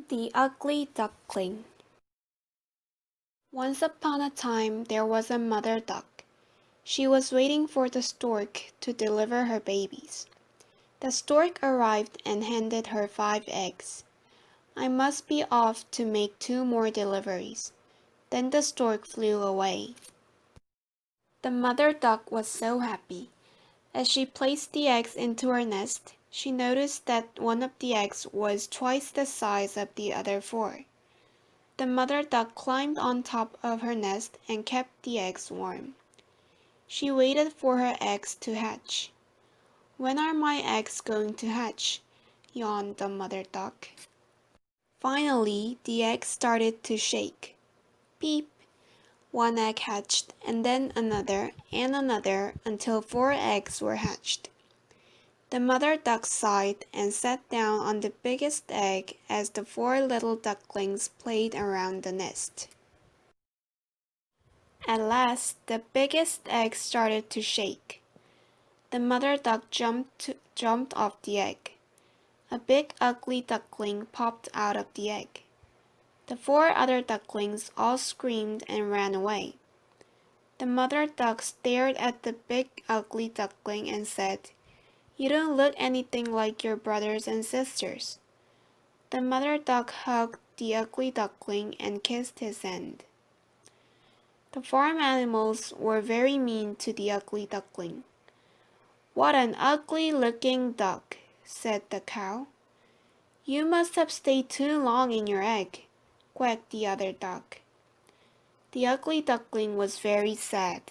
The Ugly Duckling. Once upon a time there was a mother duck. She was waiting for the stork to deliver her babies. The stork arrived and handed her 5 eggs. "I must be off to make 2 more deliveries." Then the stork flew away. The mother duck was so happy. As she placed the eggs into her nest, she noticed that one of the eggs was twice the size of the other 4. The mother duck climbed on top of her nest and kept the eggs warm. She waited for her eggs to hatch. "When are my eggs going to hatch?" yawned the mother duck. Finally, the eggs started to shake. Beep! One egg hatched, and then another and another until 4 eggs were hatched. The mother duck sighed and sat down on the biggest egg as the 4 little ducklings played around the nest. At last, the biggest egg started to shake. The mother duck jumped off the egg. A big ugly duckling popped out of the egg. The 4 other ducklings all screamed and ran away. The mother duck stared at the big ugly duckling and said, "You don't look anything like your brothers and sisters." The mother duck hugged the ugly duckling and kissed his hand. The farm animals were very mean to the ugly duckling. "What an ugly-looking duck," said the cow. "You must have stayed too long in your egg," quacked the other duck. The ugly duckling was very sad.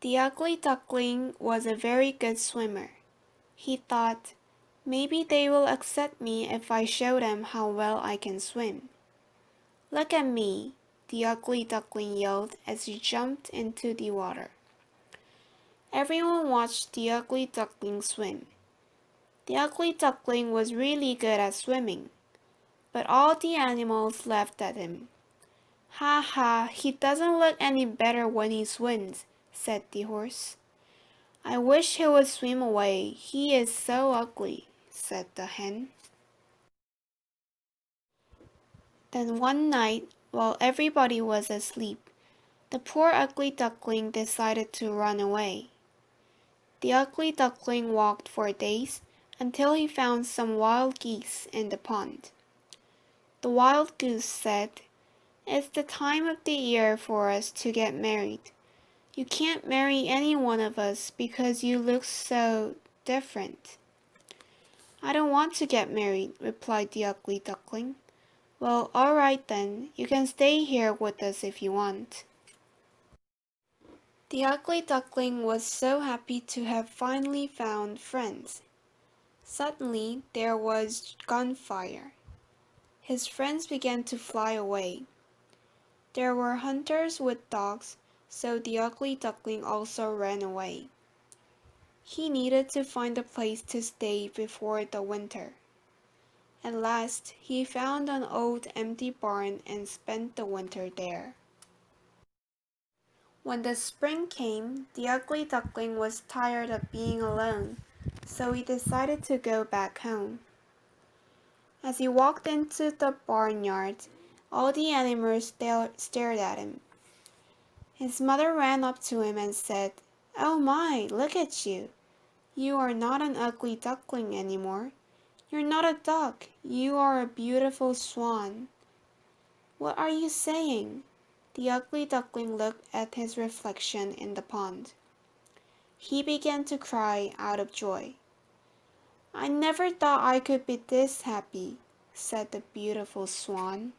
The ugly duckling was a very good swimmer. He thought, "Maybe they will accept me if I show them how well I can swim." "Look at me," the ugly duckling yelled as he jumped into the water. Everyone watched the ugly duckling swim. The ugly duckling was really good at swimming, but all the animals laughed at him. "Ha ha, he doesn't look any better when he swims," said the horse. "I wish he would swim away, he is so ugly," said the hen. Then one night, while everybody was asleep, the poor ugly duckling decided to run away. The ugly duckling walked for days until he found some wild geese in the pond. The wild goose said, "It's the time of the year for us to get married. You can't marry any one of us because you look so different." "I don't want to get married," replied the ugly duckling. "Well, all right then, you can stay here with us if you want." The ugly duckling was so happy to have finally found friends. Suddenly, there was gunfire. His friends began to fly away. There were hunters with dogs, so the ugly duckling also ran away. He needed to find a place to stay before the winter. At last, he found an old empty barn and spent the winter there. When the spring came, the ugly duckling was tired of being alone, so he decided to go back home. As he walked into the barnyard, all the animals stared at him. His mother ran up to him and said, "Oh my, look at you! You are not an ugly duckling anymore. You're not a duck, you are a beautiful swan." "What are you saying?" The ugly duckling looked at his reflection in the pond. He began to cry out of joy. "I never thought I could be this happy," said the beautiful swan.